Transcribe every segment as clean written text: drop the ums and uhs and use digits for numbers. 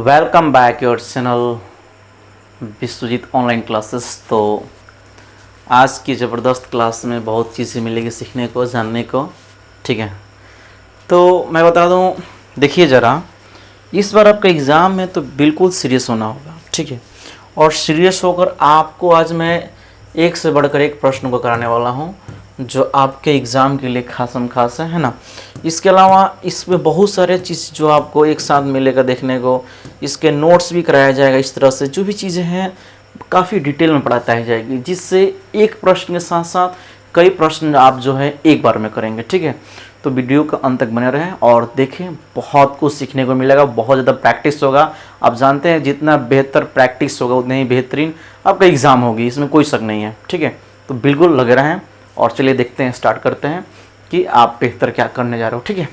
Welcome back your channel Vishwajeet online classes. तो आज की ज़बरदस्त क्लास में बहुत चीज़ें मिलेगी सीखने को, जानने को। ठीक है, तो मैं बता दूं, देखिए ज़रा, इस बार आपका एग्ज़ाम है तो बिल्कुल सीरियस होना होगा। ठीक है, और सीरियस होकर आपको आज मैं एक से बढ़कर एक प्रश्न को कराने वाला हूं जो आपके एग्ज़ाम के लिए खासम खास है ना। इसके अलावा इसमें बहुत सारे चीज़ जो आपको एक साथ मिलेगा देखने को, इसके नोट्स भी कराया जाएगा। इस तरह से जो भी चीज़ें हैं काफ़ी डिटेल में पढ़ाई जाएगी, जिससे एक प्रश्न के साथ साथ कई प्रश्न आप जो है एक बार में करेंगे। ठीक है, तो वीडियो का अंत तक बने रहें और देखें, बहुत कुछ सीखने को मिलेगा, बहुत ज़्यादा प्रैक्टिस होगा। आप जानते हैं जितना बेहतर प्रैक्टिस होगा उतने ही बेहतरीन आपका एग्ज़ाम होगी, इसमें कोई शक नहीं है। ठीक है, तो बिल्कुल लगे रहें और चलिए देखते हैं, स्टार्ट करते हैं कि आप बेहतर क्या करने जा रहे हो। ठीक है,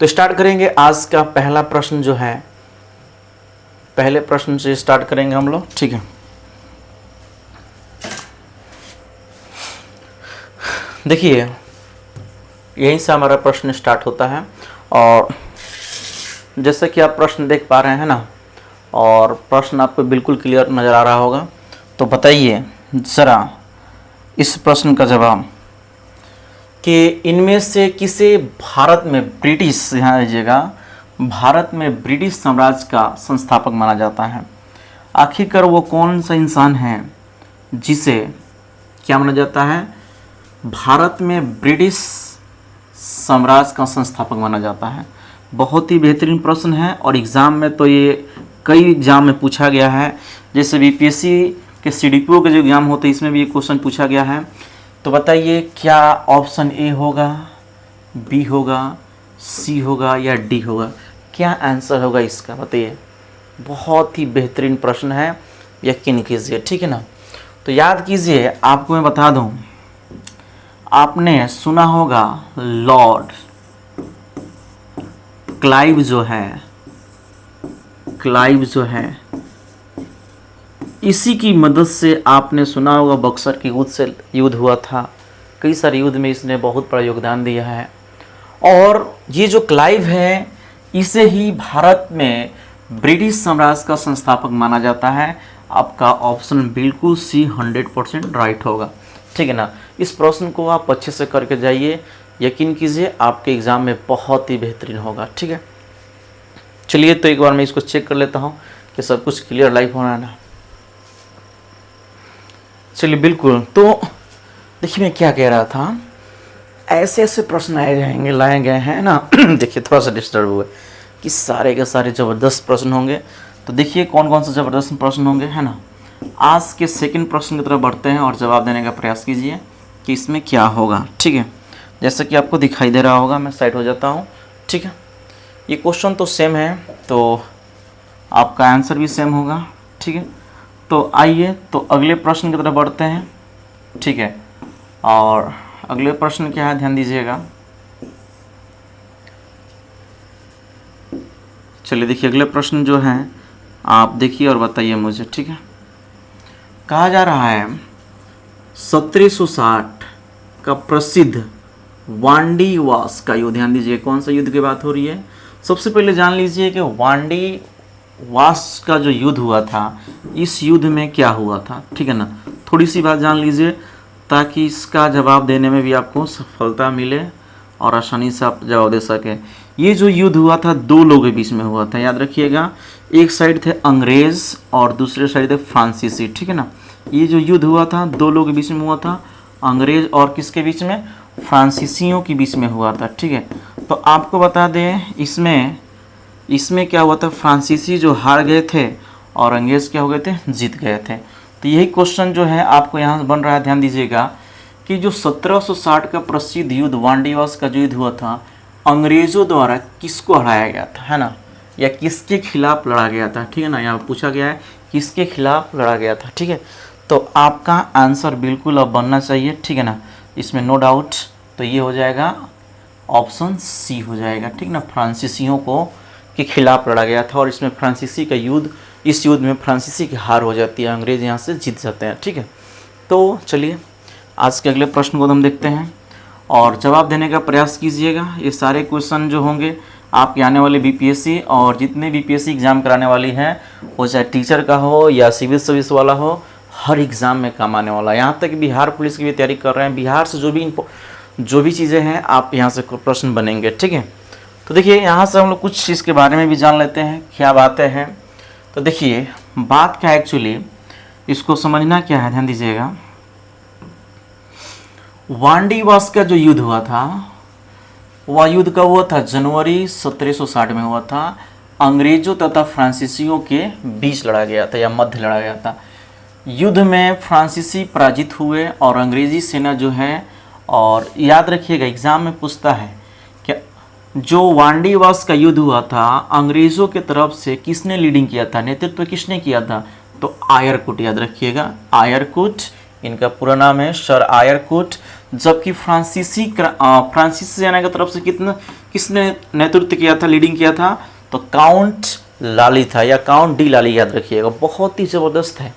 तो स्टार्ट करेंगे आज का पहला प्रश्न जो है, पहले प्रश्न से स्टार्ट करेंगे हम लोग। ठीक है, देखिए यहीं से हमारा प्रश्न स्टार्ट होता है और जैसे कि आप प्रश्न देख पा रहे हैं ना, और प्रश्न आपको बिल्कुल क्लियर नज़र आ रहा होगा। तो बताइए ज़रा इस प्रश्न का जवाब कि इनमें से किसे भारत में ब्रिटिश, यहाँ लीजिएगा, भारत में ब्रिटिश साम्राज्य का संस्थापक माना जाता है। आखिरकार वो कौन सा इंसान है जिसे क्या माना जाता है, भारत में ब्रिटिश साम्राज्य का संस्थापक माना जाता है। बहुत ही बेहतरीन प्रश्न है और एग्ज़ाम में तो ये कई एग्ज़ाम में पूछा गया है। जैसे बीपीएससी के सीडीपीओ के जो एग्ज़ाम होते हैं इसमें भी ये क्वेश्चन पूछा गया है। तो बताइए क्या ऑप्शन ए होगा, बी होगा, सी होगा या डी होगा? क्या आंसर होगा इसका, बताइए। बहुत ही बेहतरीन प्रश्न है, यकीन कीजिए। ठीक है ना, तो याद कीजिए, आपको मैं बता दूं, आपने सुना होगा लॉर्ड क्लाइव जो है, इसी की मदद से आपने सुना होगा बक्सर के युद्ध से युद्ध हुआ था। कई सारे युद्ध में इसने बहुत बड़ा योगदान दिया है और ये जो क्लाइव है इसे ही भारत में ब्रिटिश साम्राज्य का संस्थापक माना जाता है। आपका ऑप्शन बिल्कुल सी 100% राइट होगा। ठीक है ना, इस प्रश्न को आप अच्छे से करके जाइए, यकीन कीजिए आपके एग्ज़ाम में बहुत ही बेहतरीन होगा। ठीक है, चलिए तो एक बार मैं इसको चेक कर लेता हूँ कि सब कुछ क्लियर लाइव होना है ना। चलिए बिल्कुल, तो देखिए मैं क्या कह रहा था, ऐसे ऐसे प्रश्न लाए गए हैं ना देखिए थोड़ा सा डिस्टर्ब हुआ कि सारे के सारे ज़बरदस्त प्रश्न होंगे। तो देखिए कौन कौन से ज़बरदस्त प्रश्न होंगे, है ना। आज के सेकंड प्रश्न की तरफ बढ़ते हैं और जवाब देने का प्रयास कीजिए कि इसमें क्या होगा। ठीक है, जैसा कि आपको दिखाई दे रहा होगा, मैं साइड हो जाता हूँ। ठीक है, ये क्वेश्चन तो सेम है तो आपका आंसर भी सेम होगा। ठीक है, तो आइए तो अगले प्रश्न की तरफ बढ़ते हैं। ठीक है, और अगले प्रश्न क्या है, ध्यान दीजिएगा। चलिए देखिए अगले प्रश्न जो है आप देखिए और बताइए मुझे। ठीक है, कहा जा रहा है 1760 का प्रसिद्ध वांडी वास का युद्ध, ध्यान दीजिए कौन सा युद्ध की बात हो रही है। सबसे पहले जान लीजिए कि वांडी वास का जो युद्ध हुआ था, इस युद्ध में क्या हुआ था। ठीक है ना, थोड़ी सी बात जान लीजिए ताकि इसका जवाब देने में भी आपको सफलता मिले और आसानी से आप जवाब दे सकें। ये जो युद्ध हुआ था दो लोगों के बीच में हुआ था, याद रखिएगा। एक साइड थे अंग्रेज़ और दूसरे साइड थे फ्रांसीसी। ठीक है ना, ये जो युद्ध हुआ था दो लोगों के बीच में हुआ था, अंग्रेज़ और किसके बीच में, फ्रांसीसियों के बीच में हुआ था। ठीक है, तो आपको बता दें इसमें क्या हुआ था, फ्रांसीसी जो हार गए थे और अंग्रेज़ क्या हो गए थे, जीत गए थे। तो यही क्वेश्चन जो है आपको यहाँ बन रहा है, ध्यान दीजिएगा कि जो 1760 का प्रसिद्ध युद्ध वांडीवास का जो युद्ध हुआ था, अंग्रेज़ों द्वारा किसको हराया गया था, है ना, या किसके खिलाफ लड़ा गया था। ठीक है ना, यहाँ पूछा गया है किसके खिलाफ लड़ा गया था। ठीक है, तो आपका आंसर बिल्कुल अब बनना चाहिए। ठीक है ना, इसमें नो डाउट। तो ये हो जाएगा ऑप्शन सी हो जाएगा। ठीक ना, फ्रांसीसियों को के खिलाफ लड़ा गया था और इसमें फ्रांसीसी का युद्ध, इस युद्ध में फ्रांसीसी की हार हो जाती है, अंग्रेज़ यहाँ से जीत जाते हैं। ठीक है, तो चलिए आज के अगले प्रश्न को हम देखते हैं और जवाब देने का प्रयास कीजिएगा। ये सारे क्वेश्चन जो होंगे आपके आने वाले बीपीएससी और जितने बीपीएससी एग्ज़ाम कराने वाली हैं, वो चाहे टीचर का हो या सिविल सर्विस वाला हो, हर एग्ज़ाम में काम आने वाला है। यहाँ तक बिहार पुलिस की भी तैयारी कर रहे हैं, बिहार से जो भी चीज़ें हैं आप यहाँ से प्रश्न बनेंगे, ठीक है। तो देखिए यहाँ से हम लोग कुछ चीज़ के बारे में भी जान लेते हैं, क्या बातें हैं। तो देखिए बात क्या है एक्चुअली, इसको समझना क्या है, ध्यान दीजिएगा। वांडीवास का जो युद्ध हुआ था, वह युद्ध कब हुआ था? जनवरी 1760 में हुआ था। अंग्रेजों तथा फ्रांसीसियों के बीच लड़ा गया था या मध्य लड़ा गया था। युद्ध में फ्रांसीसी पराजित हुए और अंग्रेजी सेना जो है, और याद रखिएगा एग्जाम में पूछता है कि जो वांडीवास का युद्ध हुआ था, अंग्रेज़ों के तरफ से किसने लीडिंग किया था, नेतृत्व किसने किया था? तो आयरकुट, याद रखिएगा आयरकुट, इनका पूरा नाम है सर आयरकुट। जबकि फ्रांसीसी सेना की तरफ से किसने नेतृत्व किया था, लीडिंग किया था? तो काउंट लाली था या काउंट डी लाली, याद रखिएगा। बहुत ही ज़बरदस्त है,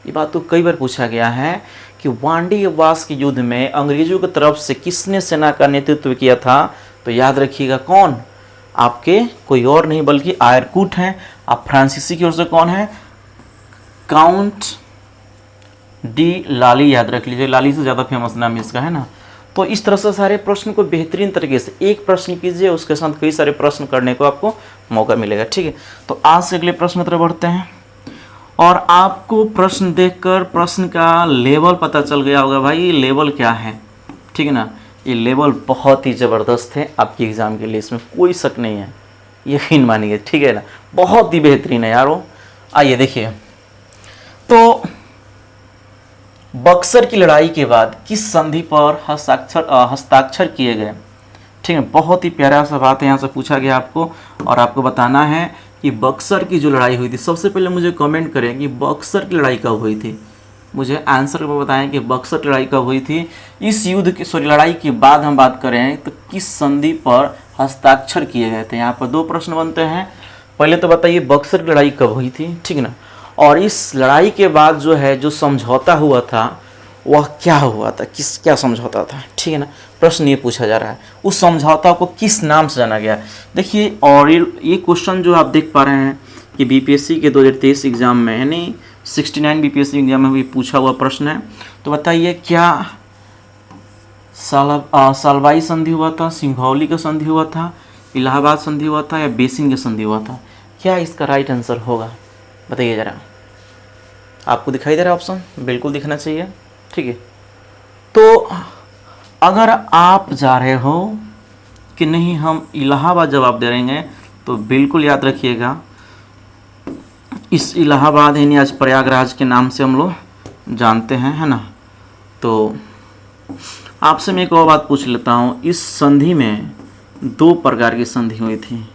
ये बात तो कई बार पूछा गया है कि वांडीवास के युद्ध में अंग्रेजों की तरफ से किसने सेना का नेतृत्व किया था? तो याद रखिएगा कौन? आपके कोई और नहीं बल्कि आयरकुट हैं। अब फ्रांसीसी की ओर से कौन है? काउंट डी लाली, याद रख लीजिए, लाली से ज़्यादा फेमस नाम इसका है ना। तो इस तरह से सारे प्रश्न को बेहतरीन तरीके से एक प्रश्न कीजिए, उसके साथ कई सारे प्रश्न करने को आपको मौका मिलेगा, ठीक है। तो आज से अगले प्रश्न की तरफ बढ़ते हैं, और आपको प्रश्न देखकर प्रश्न का लेवल पता चल गया होगा, भाई ये लेवल क्या है, ठीक है ना। ये लेवल बहुत ही ज़बरदस्त है आपके एग्ज़ाम के लिए, इसमें कोई शक नहीं है, यकीन मानिए, ठीक है ना। बहुत ही बेहतरीन है यारो। आइए देखिए, तो बक्सर की लड़ाई के बाद किस संधि पर हस्ताक्षर किए गए, ठीक है। बहुत ही प्यारा सा बात है, यहाँ से पूछा गया आपको, और आपको बताना है कि बक्सर की जो लड़ाई हुई थी, सबसे पहले मुझे कमेंट करें कि बक्सर की लड़ाई कब हुई थी, मुझे आंसर में बताएं कि बक्सर की लड़ाई कब हुई थी। इस युद्ध की लड़ाई के बाद हम बात करें तो किस संधि पर हस्ताक्षर किए गए थे। यहाँ पर दो प्रश्न बनते हैं, पहले तो बताइए बक्सर की लड़ाई कब हुई थी, ठीक है ना। और इस लड़ाई के बाद जो है जो समझौता हुआ था वह क्या हुआ था, क्या समझौता था, ठीक है ना। प्रश्न ये पूछा जा रहा है, उस समझौता को किस नाम से जाना गया। देखिए, और ये क्वेश्चन जो आप देख पा रहे हैं कि बीपीएससी के 2023 एग्जाम में, यानी 69 बीपीएससी एग्जाम में भी पूछा हुआ प्रश्न है। तो बताइए क्या सालबाई संधि हुआ था, सिंघौली का संधि हुआ था, इलाहाबाद संधि हुआ था, या बेसिन का संधि हुआ था? क्या इसका राइट आंसर होगा, बताइए ज़रा। आपको दिखाई दे रहा है ऑप्शन? बिल्कुल दिखना चाहिए, ठीक है। तो अगर आप जा रहे हो कि नहीं हम इलाहाबाद जवाब दे रहेंगे, तो बिल्कुल याद रखिएगा, इस इलाहाबाद यानी आज प्रयागराज के नाम से हम लोग जानते हैं, है ना। तो आपसे मैं एक और बात पूछ लेता हूँ, इस संधि में दो प्रकार की संधि हुई थी।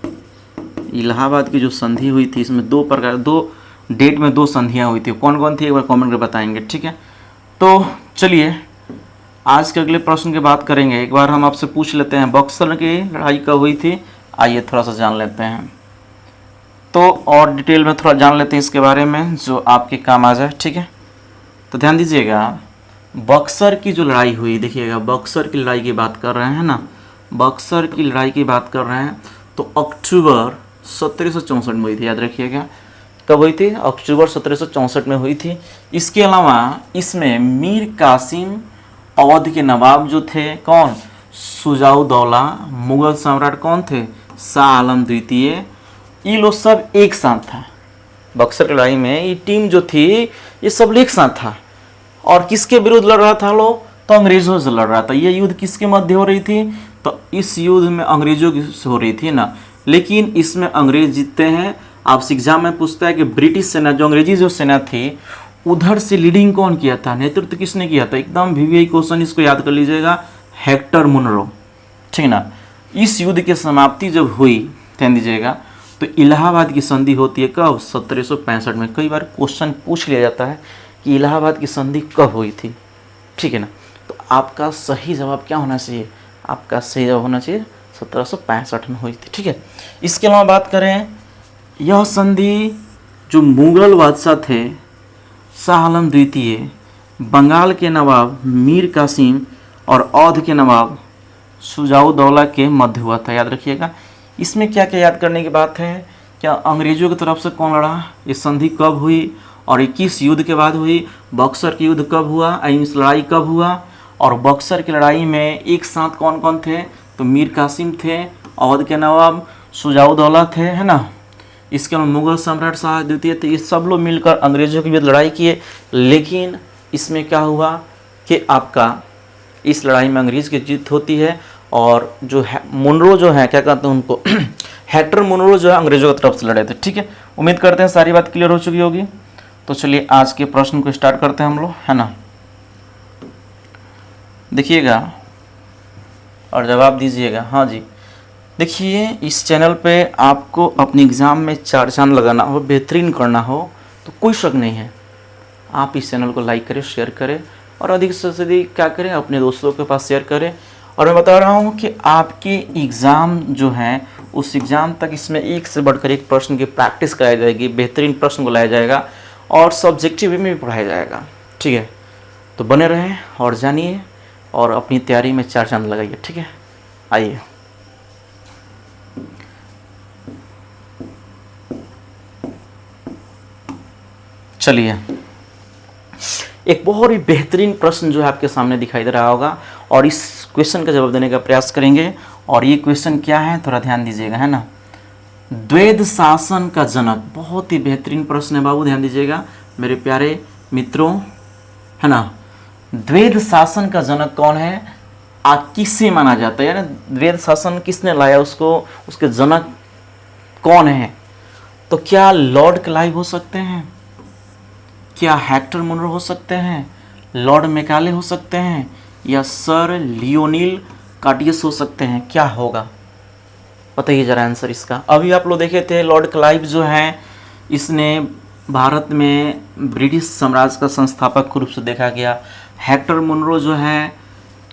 इलाहाबाद की जो संधि हुई थी, इसमें दो डेट में दो संधियाँ हुई थी, कौन कौन थी एक बार कमेंट में बताएंगे, ठीक है। तो चलिए आज के अगले प्रश्न की बात करेंगे। एक बार हम आपसे पूछ लेते हैं बक्सर की लड़ाई कब हुई थी, आइए थोड़ा सा जान लेते हैं। तो और डिटेल में थोड़ा जान लेते हैं इसके बारे में जो आपके काम आ जाए, ठीक है। तो ध्यान दीजिएगा, बक्सर की जो लड़ाई हुई, देखिएगा बक्सर की लड़ाई की बात कर रहे हैं ना, बक्सर की लड़ाई की बात कर रहे हैं, तो अक्टूबर 1764 में हुई थी, याद रखिएगा। कब हुई थी? अक्टूबर 1764 में हुई थी। इसके अलावा इसमें मीर कासिम अवध के नवाब जो थे, कौन? शुजाउद्दौला। मुगल सम्राट कौन थे? शाह आलम द्वितीय। ये लोग सब एक साथ था बक्सर की लड़ाई में, ये टीम जो थी ये सब एक साथ था। और किसके विरुद्ध लड़ रहा था लोग? तो अंग्रेजों से लड़ रहा था। ये युद्ध किसके मध्य हो रही थी? तो इस युद्ध में अंग्रेजों की हो रही थी ना, लेकिन इसमें अंग्रेज जीतते हैं। आपसे एग्जाम में पूछता है कि ब्रिटिश सेना, जो अंग्रेजी जो सेना थी, उधर से लीडिंग कौन किया था, नेतृत्व किसने किया था? एकदम वीवीआई क्वेश्चन, इसको याद कर लीजिएगा, हेक्टर मुनरो, ठीक है ना। इस युद्ध की समाप्ति जब हुई, ध्यान दीजिएगा, तो इलाहाबाद की संधि होती है कब? 1765 में। कई बार क्वेश्चन पूछ लिया जाता है कि इलाहाबाद की संधि कब हुई थी, ठीक है ना। तो आपका सही जवाब क्या होना चाहिए? आपका सही जवाब होना चाहिए 1765 में हुई थी, ठीक है। इसके अलावा बात करें, यह संधि जो मुगल बादशाह थे शाह आलम द्वितीय, बंगाल के नवाब मीर कासिम और अवध के नवाब शुजाउद्दौला के मध्य हुआ था, याद रखिएगा। इसमें क्या क्या याद करने की बात है, क्या अंग्रेजों की तरफ से कौन लड़ा, ये संधि कब हुई और ये किस युद्ध के बाद हुई, बक्सर की युद्ध कब हुआ, इस लड़ाई कब हुआ, और बक्सर की लड़ाई में एक साथ कौन कौन थे, तो मीर कासिम थे, अवध के नवाब शुजाउद्दौला थे, है ना, इसके अलावा मुगल सम्राट शाह द्वितीय थे। ये सब लोग मिलकर अंग्रेजों के विरुद्ध लड़ाई किए। लेकिन इसमें क्या हुआ कि आपका इस लड़ाई में अंग्रेज की जीत होती है और जो है मुनरो जो है, क्या कहते हैं उनको हेक्टर मुनरो जो है अंग्रेजों की तरफ से लड़े थे। ठीक है, उम्मीद करते हैं सारी बात क्लियर हो चुकी होगी। तो चलिए आज के प्रश्न को स्टार्ट करते हैं हम लोग, है ना। देखिएगा और जवाब दीजिएगा। हाँ जी, देखिए इस चैनल पे आपको अपने एग्ज़ाम में 4 चांद लगाना हो, बेहतरीन करना हो तो कोई शक नहीं है, आप इस चैनल को लाइक करें, शेयर करें और अधिक से अधिक क्या करें, अपने दोस्तों के पास शेयर करें। और मैं बता रहा हूँ कि आपके एग्ज़ाम जो है उस एग्ज़ाम तक इसमें एक से बढ़कर एक प्रश्न की प्रैक्टिस कराई जाएगी, बेहतरीन प्रश्न को लाया जाएगा और सब्जेक्टिव में भी पढ़ाया जाएगा। ठीक है, तो बने रहें और जानिए और अपनी तैयारी में 4 चांद लगाइए। ठीक है, आइए चलिए, एक बहुत ही बेहतरीन प्रश्न जो है आपके सामने दिखाई दे रहा होगा और इस क्वेश्चन का जवाब देने का प्रयास करेंगे। और ये क्वेश्चन क्या है, थोड़ा ध्यान दीजिएगा, है ना। द्वैध शासन का जनक, बहुत ही बेहतरीन प्रश्न है बाबू, ध्यान दीजिएगा मेरे प्यारे मित्रों, है ना। द्वैध शासन का जनक कौन है, किससे माना जाता है, यानी द्वैध शासन किसने लाया उसको, उसके जनक कौन है। तो क्या लॉर्ड क्लाइव हो सकते हैं, क्या हेक्टर मुनरो हो सकते हैं, लॉर्ड मैकाले हो सकते हैं, या सर लियोनील कार्टियस हो सकते हैं, क्या होगा बताइए जरा आंसर इसका। अभी आप लोग देखे थे लॉर्ड क्लाइव जो है इसने भारत में ब्रिटिश साम्राज्य का संस्थापक रूप से देखा गया। हेक्टर मुनरो जो है,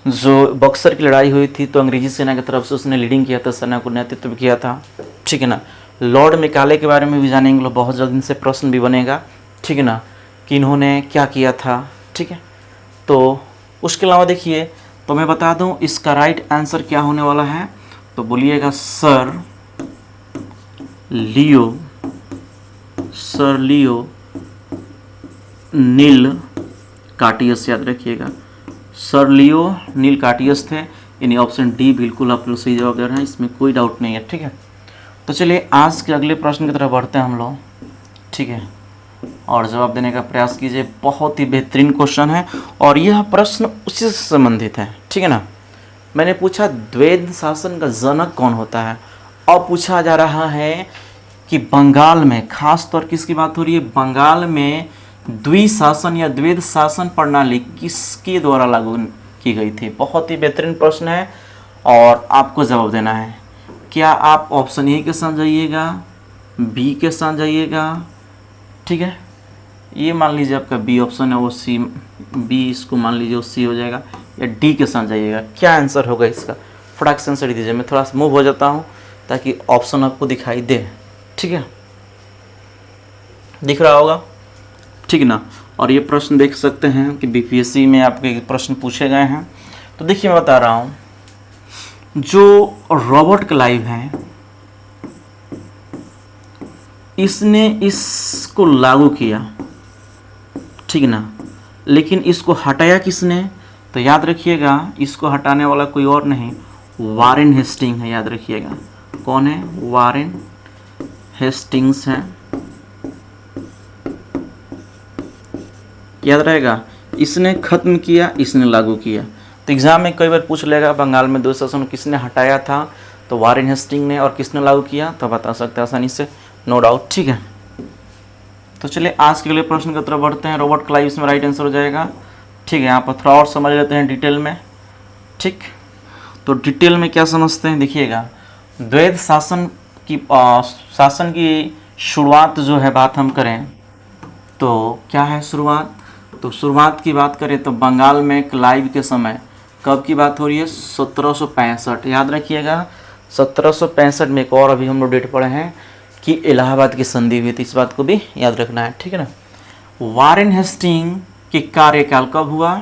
जो बक्सर की लड़ाई हुई थी तो अंग्रेजी सेना की तरफ से उसने लीडिंग किया था, सेना को नेतृत्व किया था। ठीक है ना। लॉर्ड मैकाले के बारे में भी जानेंगे लोग, बहुत जल्द इनसे प्रश्न भी बनेगा। ठीक है ना, कि इन्होंने क्या किया था। ठीक है, तो उसके अलावा देखिए, तो मैं बता दूं इसका राइट आंसर क्या होने वाला है, तो बोलिएगा सर लियो नील कार्टियस, याद रखिएगा सर लियो नील कार्टियस थे। यानी ऑप्शन डी बिल्कुल आप लोग सही जवाब दे रहे हैं, इसमें कोई डाउट नहीं है। ठीक है, तो चलिए आज के अगले प्रश्न की तरफ बढ़ते हैं हम लोग। ठीक है, और जवाब देने का प्रयास कीजिए, बहुत ही बेहतरीन क्वेश्चन है और यह प्रश्न उसी से संबंधित है। ठीक है ना। मैंने पूछा द्वैध शासन का जनक कौन होता है, अब पूछा जा रहा है कि बंगाल में, खास तौर किसकी बात हो रही है, बंगाल में द्विशासन या द्वैध शासन प्रणाली किसके द्वारा लागू की गई थी। बहुत ही बेहतरीन प्रश्न है और आपको जवाब देना है। क्या आप ऑप्शन ए के साथ जाइएगा, बी के साथ जाइएगा, ठीक है, ये मान लीजिए आपका बी ऑप्शन है वो सी, बी इसको मान लीजिए वो सी हो जाएगा, या डी के साथ जाइएगा। क्या आंसर होगा इसका, फटाक से आंसर दीजिए। मैं थोड़ा सा मूव हो जाता हूँ ताकि ऑप्शन आपको दिखाई दे। ठीक है, दिख रहा होगा, ठीक है ना। और ये प्रश्न देख सकते हैं कि बीपीएससी में आपके प्रश्न पूछे गए हैं। तो देखिए मैं बता रहा हूँ, जो रॉबर्ट क्लाइव हैं इसने इसको लागू किया, ठीक है ना, लेकिन इसको हटाया किसने, तो याद रखिएगा इसको हटाने वाला कोई और नहीं, वारेन हेस्टिंग है। याद रखिएगा कौन है, वारेन हेस्टिंग्स है, याद रहेगा। इसने खत्म किया, इसने लागू किया। तो एग्जाम में कई बार पूछ लेगा बंगाल में द्वैध शासन किसने हटाया था, तो वारेन हेस्टिंग ने, और किसने लागू किया, तो बता सकते हैं आसानी से, नो डाउट। ठीक है, तो चलिए आज के अगले प्रश्न की तरफ बढ़ते हैं। रॉबर्ट क्लाइव इसमें राइट आंसर हो जाएगा। ठीक है, यहाँ पर थोड़ा और समझ लेते हैं डिटेल में। ठीक, तो डिटेल में क्या समझते हैं, देखिएगा द्वैध शासन की शुरुआत जो है बात हम करें तो क्या है शुरुआत, तो शुरुआत की बात करें तो बंगाल में क्लाइव के समय, कब की बात हो रही है, 1765। याद रखिएगा 1765 में एक और अभी हम लोग डेट पढ़े हैं कि इलाहाबाद की संधि हुई थी, इस बात को भी याद रखना है। ठीक है ना। वारेन हेस्टिंग की कार्यकाल कब हुआ,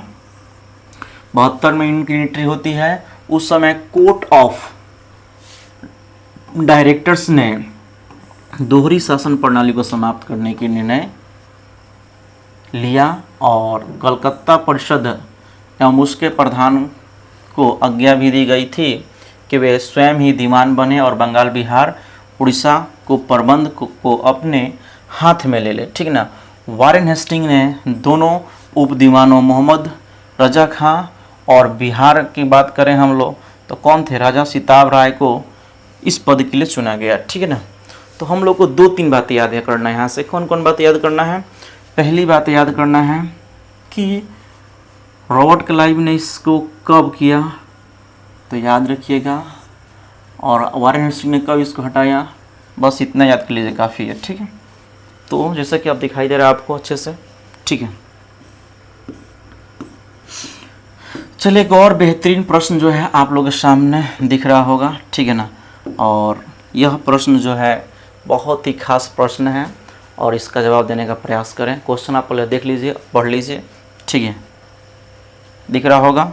72 में इनकी एंट्री होती है। उस समय कोर्ट ऑफ डायरेक्टर्स ने दोहरी शासन प्रणाली को समाप्त करने के निर्णय लिया और कलकत्ता परिषद एवं उसके प्रधान को आज्ञा भी दी गई थी कि वे स्वयं ही दीवान बने और बंगाल, बिहार, उड़ीसा को प्रबंध को अपने हाथ में ले ले। ठीक ना। वारेन हेस्टिंग ने दोनों उप दीवानों मोहम्मद रजा खां और बिहार की बात करें हम लोग तो कौन थे, राजा सिताब राय को इस पद के लिए चुना गया। ठीक है ना। तो हम लोग को 2-3 बातें याद करना है। यहाँ से कौन कौन बात याद करना है। पहली बात याद करना है कि रॉबर्ट क्लाइव ने इसको कब किया, तो याद रखिएगा। और वारेन हेस्टिंग ने कब इसको हटाया, बस इतना याद कर लीजिए, काफ़ी है। ठीक है। तो जैसा कि आप दिखाई दे रहा है आपको अच्छे से। ठीक है। चलिए एक और बेहतरीन प्रश्न जो है आप लोगों के सामने दिख रहा होगा। ठीक है ना। और यह प्रश्न जो है बहुत ही खास प्रश्न है और इसका जवाब देने का प्रयास करें। क्वेश्चन आप पहले देख लीजिए, पढ़ लीजिए। ठीक है, दिख रहा होगा।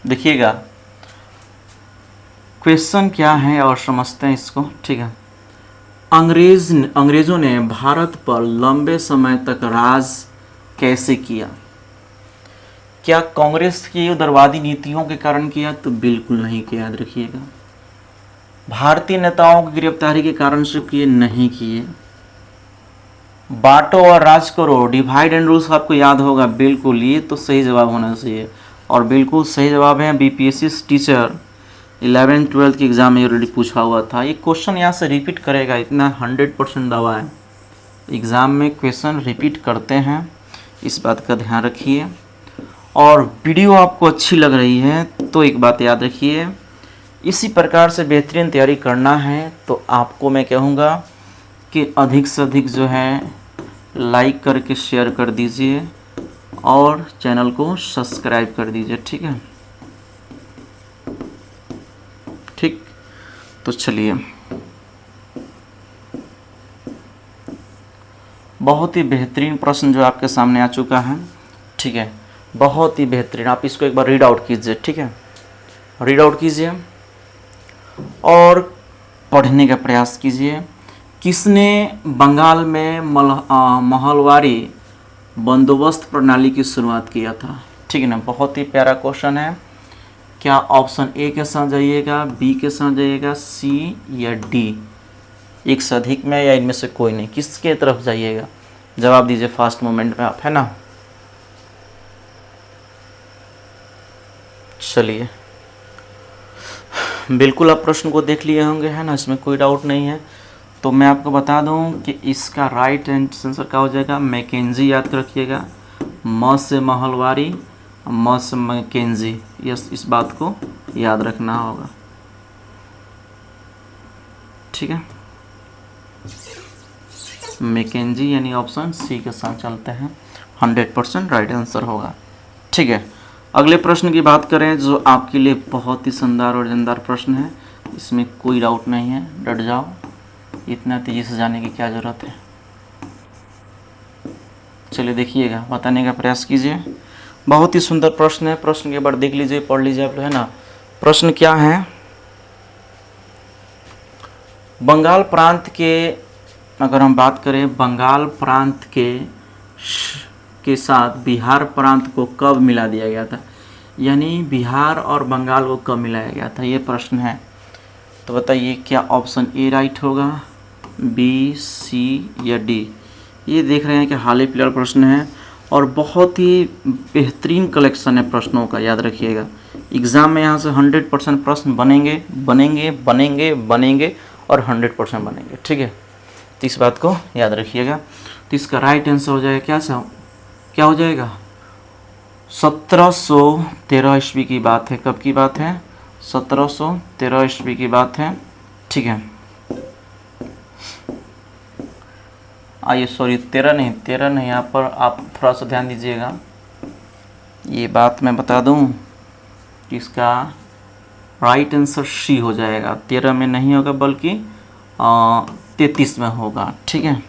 देखिएगा क्वेश्चन क्या है और समझते हैं इसको। ठीक है। अंग्रेजों ने भारत पर लंबे समय तक राज कैसे किया। क्या कांग्रेस की उदारवादी नीतियों के कारण किया, तो बिल्कुल नहीं किया। याद रखिएगा। भारतीय नेताओं की गिरफ्तारी के कारण से किए, नहीं किए। बांटो और राज करो, डिवाइड एंड रूल्स आपको याद होगा, बिल्कुल ये तो सही जवाब होना चाहिए और बिल्कुल सही जवाब है। बीपीएससी टीचर 11th-12th की एग्ज़ाम में ऑलरेडी पूछा हुआ था। ये क्वेश्चन यहाँ से रिपीट करेगा, इतना 100% दावा है। एग्ज़ाम में क्वेश्चन रिपीट करते हैं, इस बात का ध्यान रखिए। और वीडियो आपको अच्छी लग रही है तो एक बात याद रखिए, इसी प्रकार से बेहतरीन तैयारी करना है तो आपको मैं कहूँगा कि अधिक से अधिक जो है लाइक करके शेयर कर दीजिए और चैनल को सब्सक्राइब कर दीजिए। ठीक है। ठीक, तो चलिए, बहुत ही बेहतरीन प्रश्न जो आपके सामने आ चुका है। ठीक है, बहुत ही बेहतरीन। आप इसको एक बार रीड आउट कीजिए। ठीक है, रीड आउट कीजिए और पढ़ने का प्रयास कीजिए। किसने बंगाल में महलवारी बंदोबस्त प्रणाली की शुरुआत किया था। ठीक है ना। बहुत ही प्यारा क्वेश्चन है। क्या ऑप्शन ए के साथ जाइएगा, बी के साथ जाइएगा, सी या डी, एक से अधिक में या इनमें से कोई नहीं, किसके तरफ जाइएगा, जवाब दीजिए फास्ट मोमेंट में आप, है ना। चलिए, बिल्कुल आप प्रश्न को देख लिए होंगे, है ना, इसमें कोई डाउट नहीं है। तो मैं आपको बता दूं कि इसका राइट आंसर क्या हो जाएगा, मैकेंजी। याद रखिएगा, म से महलवारी, म से मैकेंजी, यस, इस बात को याद रखना होगा। ठीक है, मैकेंजी यानी ऑप्शन सी के साथ चलते हैं, 100% राइट आंसर होगा। ठीक है, अगले प्रश्न की बात करें जो आपके लिए बहुत ही शानदार और जानदार प्रश्न है, इसमें कोई डाउट नहीं है, डट जाओ, इतना तेज़ी से जाने की क्या ज़रूरत है। चलिए देखिएगा, बताने का प्रयास कीजिए। बहुत ही सुंदर प्रश्न है, प्रश्न के बाद देख लीजिए, पढ़ लीजिए आप, है ना। प्रश्न क्या है, बंगाल प्रांत के, अगर हम बात करें बंगाल प्रांत के साथ बिहार प्रांत को कब मिला दिया गया था, यानी बिहार और बंगाल को कब मिलाया गया था, ये प्रश्न है। तो बताइए क्या ऑप्शन ए राइट होगा, बी, सी या डी। ये देख रहे हैं कि हाल ही फिलहाल प्रश्न है और बहुत ही बेहतरीन कलेक्शन है प्रश्नों का, याद रखिएगा। एग्ज़ाम में यहाँ से 100% प्रश्न बनेंगे बनेंगे बनेंगे बनेंगे और 100% बनेंगे। ठीक है, तो इस बात को याद रखिएगा। तो इसका राइट आंसर हो जाएगा क्या हो जाएगा, 1713 ईस्वी की बात है। कब की बात है, 1713 ईस्वी की बात है। ठीक है, आइए, सॉरी 13 नहीं, यहाँ पर आप थोड़ा सा ध्यान दीजिएगा। ये बात मैं बता दूं कि इसका राइट आंसर सी हो जाएगा, 13 में नहीं होगा बल्कि 33 में होगा। ठीक है,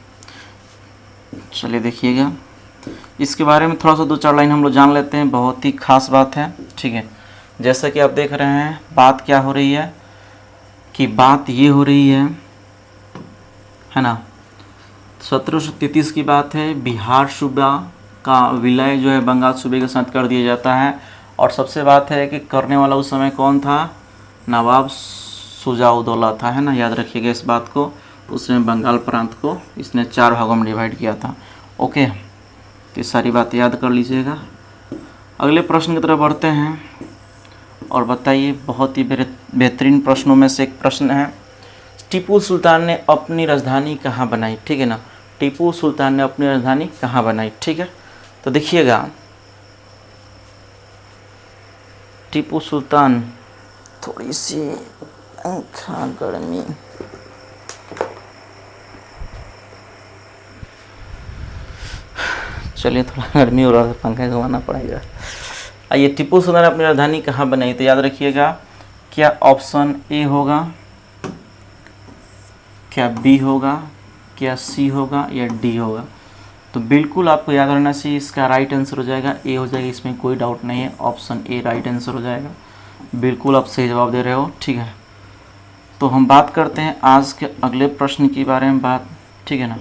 चलिए देखिएगा, इसके बारे में थोड़ा सा 2-4 लाइन हम लोग जान लेते हैं, बहुत ही खास बात है। ठीक है, जैसा कि आप देख रहे हैं बात क्या हो रही है कि बात ये हो रही है ना, 1733 की बात है। बिहार सूबा का विलय जो है बंगाल सूबे के साथ कर दिया जाता है। और सबसे बात है कि करने वाला उस समय कौन था, नवाब शुजा-उद-दौला था, है ना, याद रखिएगा इस बात को। उसमें बंगाल प्रांत को इसने 4 भागों में डिवाइड किया था। ओके, तो सारी बात याद कर लीजिएगा। अगले प्रश्न की तरफ बढ़ते हैं और बताइए, बहुत ही बेहतरीन प्रश्नों में से एक प्रश्न है, टीपू सुल्तान ने अपनी राजधानी कहाँ बनाई। ठीक है ना, टीपू सुल्तान ने अपनी राजधानी कहाँ बनाई। ठीक है, तो देखिएगा टीपू सुल्तान, थोड़ी सी पंखा गर्मी, चलिए थोड़ा गर्मी हो रहा है, पंखा घुमाना पड़ेगा। आइए, टीपू सुल्तान ने अपनी राजधानी कहाँ बनाई, तो याद रखिएगा क्या ऑप्शन ए होगा, क्या बी होगा, क्या सी होगा या डी होगा। तो बिल्कुल आपको याद रहना चाहिए, इसका राइट आंसर हो जाएगा ए हो जाएगा, इसमें कोई डाउट नहीं है, ऑप्शन ए राइट आंसर हो जाएगा। बिल्कुल आप सही जवाब दे रहे हो। ठीक है, तो हम बात करते हैं आज के अगले प्रश्न के बारे में बात। ठीक है ना,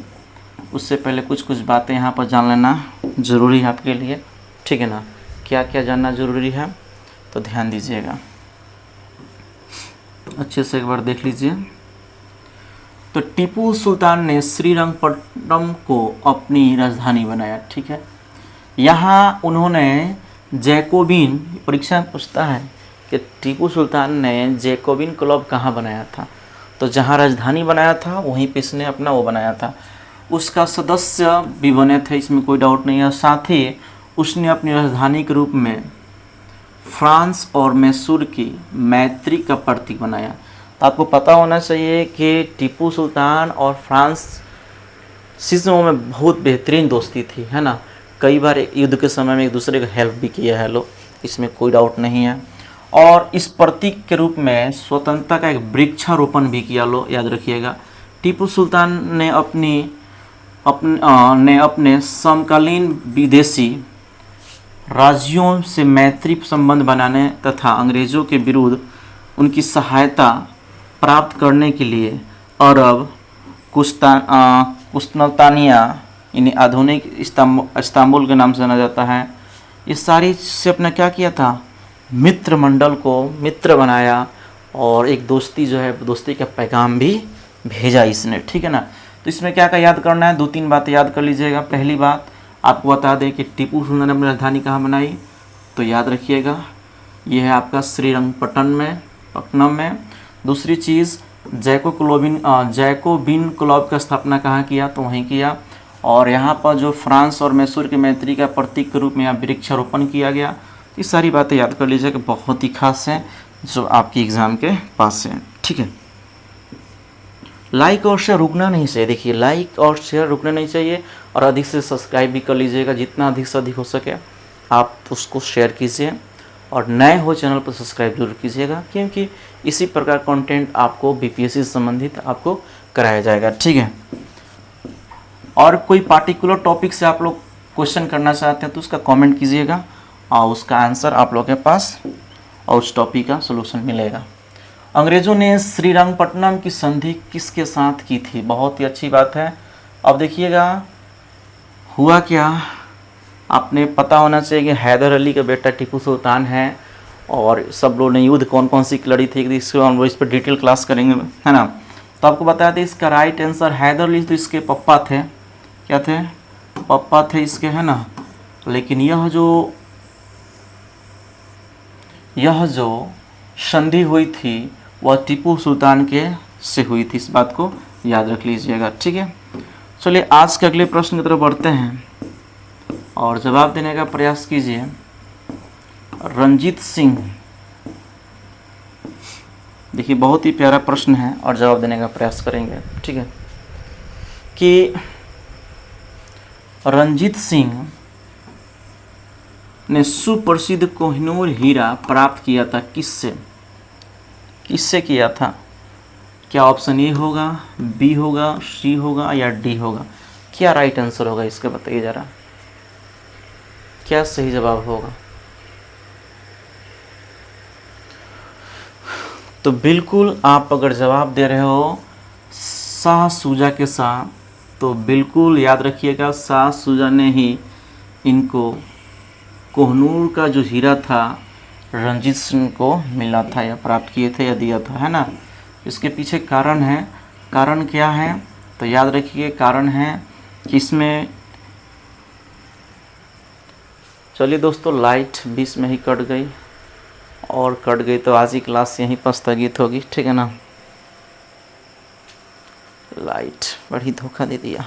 उससे पहले कुछ बातें यहाँ पर जान लेना ज़रूरी है आपके लिए। ठीक है ना, क्या क्या जानना ज़रूरी है तो ध्यान दीजिएगा, अच्छे से एक बार देख लीजिए। तो टीपू सुल्तान ने श्रीरंगपट्टनम को अपनी राजधानी बनाया। ठीक है, यहाँ उन्होंने जैकोबिन, परीक्षा पूछता है कि टीपू सुल्तान ने जैकोबिन क्लब कहाँ बनाया था, तो जहाँ राजधानी बनाया था वहीं पे इसने अपना वो बनाया था। उसका सदस्य भी बने थे, इसमें कोई डाउट नहीं है। साथ ही उसने अपनी राजधानी के रूप में फ्रांस और मैसूर की मैत्री का प्रतीक बनाया। तो आपको पता होना चाहिए कि टीपू सुल्तान और फ्रांस सिस्मों में बहुत बेहतरीन दोस्ती थी, है ना। कई बार युद्ध के समय में एक दूसरे का हेल्प भी किया है लोग, इसमें कोई डाउट नहीं है। और इस प्रतीक के रूप में स्वतंत्रता का एक वृक्षारोपण भी किया, लो याद रखिएगा। टीपू सुल्तान ने अपने समकालीन विदेशी राज्यों से मैत्री संबंध बनाने तथा अंग्रेज़ों के विरुद्ध उनकी सहायता प्राप्त करने के लिए अरब, कुस्तानिया, इन्हें आधुनिक इस्तांबुल के नाम से जाना जाता है, इस सारी से अपना क्या किया था, मित्र मंडल को मित्र बनाया और एक दोस्ती जो है, दोस्ती का पैगाम भी भेजा इसने। ठीक है ना, तो इसमें क्या क्या याद करना है, 2-3 बातें याद कर लीजिएगा। पहली बात आपको बता दें कि टीपू सुल्तान ने अपनी राजधानी कहाँ बनाई, तो याद रखिएगा ये है आपका श्रीरंगपट्टनम में। दूसरी चीज़, जैकोबिन क्लब का स्थापना कहाँ किया, तो वहीं किया। और यहाँ पर जो फ्रांस और मैसूर की मैत्री का प्रतीक के रूप में यहाँ वृक्षारोपण किया गया। ये सारी बातें याद कर लीजिए कि बहुत ही खास हैं जो आपकी एग्ज़ाम के पास हैं। ठीक है, लाइक और शेयर रुकना नहीं चाहिए। देखिए, लाइक और शेयर रुकना नहीं चाहिए और अधिक से सब्सक्राइब भी कर लीजिएगा, जितना अधिक से अधिक हो सके आप उसको शेयर कीजिए। और नए हो चैनल पर सब्सक्राइब जरूर कीजिएगा, क्योंकि इसी प्रकार कंटेंट आपको बीपीएससी से संबंधित आपको कराया जाएगा। ठीक है, और कोई पार्टिकुलर टॉपिक से आप लोग क्वेश्चन करना चाहते हैं तो उसका कमेंट कीजिएगा और उसका आंसर आप लोगों के पास और उस टॉपिक का सलूशन मिलेगा। अंग्रेज़ों ने श्रीरंगपट्टनम की संधि किसके साथ की थी, बहुत ही अच्छी बात है। अब देखिएगा हुआ क्या, आपने पता होना चाहिए कि हैदर अली का बेटा टीपू सुल्तान है और सब लोगों ने युद्ध कौन कौन सी लड़ी थी, इसको हम लोग इस पर डिटेल क्लास करेंगे, है ना। तो आपको बता दें इसका राइट आंसर हैदर अली तो इसके पप्पा थे, क्या थे, पप्पा थे इसके, है ना। लेकिन यह जो संधि हुई थी वह टीपू सुल्तान के से हुई थी, इस बात को याद रख लीजिएगा। ठीक है, चलिए आज के अगले प्रश्न की तरफ बढ़ते हैं और जवाब देने का प्रयास कीजिए। रंजीत सिंह, देखिए बहुत ही प्यारा प्रश्न है और जवाब देने का प्रयास करेंगे। ठीक है, कि रंजीत सिंह ने सुप्रसिद्ध कोहिनूर हीरा प्राप्त किया था किससे किया था, क्या ऑप्शन ए होगा, बी होगा, सी होगा या डी होगा, क्या राइट आंसर होगा इसका बताइए ज़रा। क्या सही जवाब होगा? तो बिल्कुल आप अगर जवाब दे रहे हो शाह सूजा के साथ, तो बिल्कुल याद रखिएगा शाह सूजा ने ही इनको कोहनूर का जो हीरा था रंजीत सिंह को मिला था या प्राप्त किए थे या दिया था, है ना। इसके पीछे कारण है। कारण क्या है? तो याद रखिए कारण है कि इसमें, चलिए दोस्तों लाइट 20 में ही कट गई, और कट गई तो आज की क्लास यहीं पर स्थगित होगी, ठीक है ना। लाइट बड़ी धोखा दे दिया।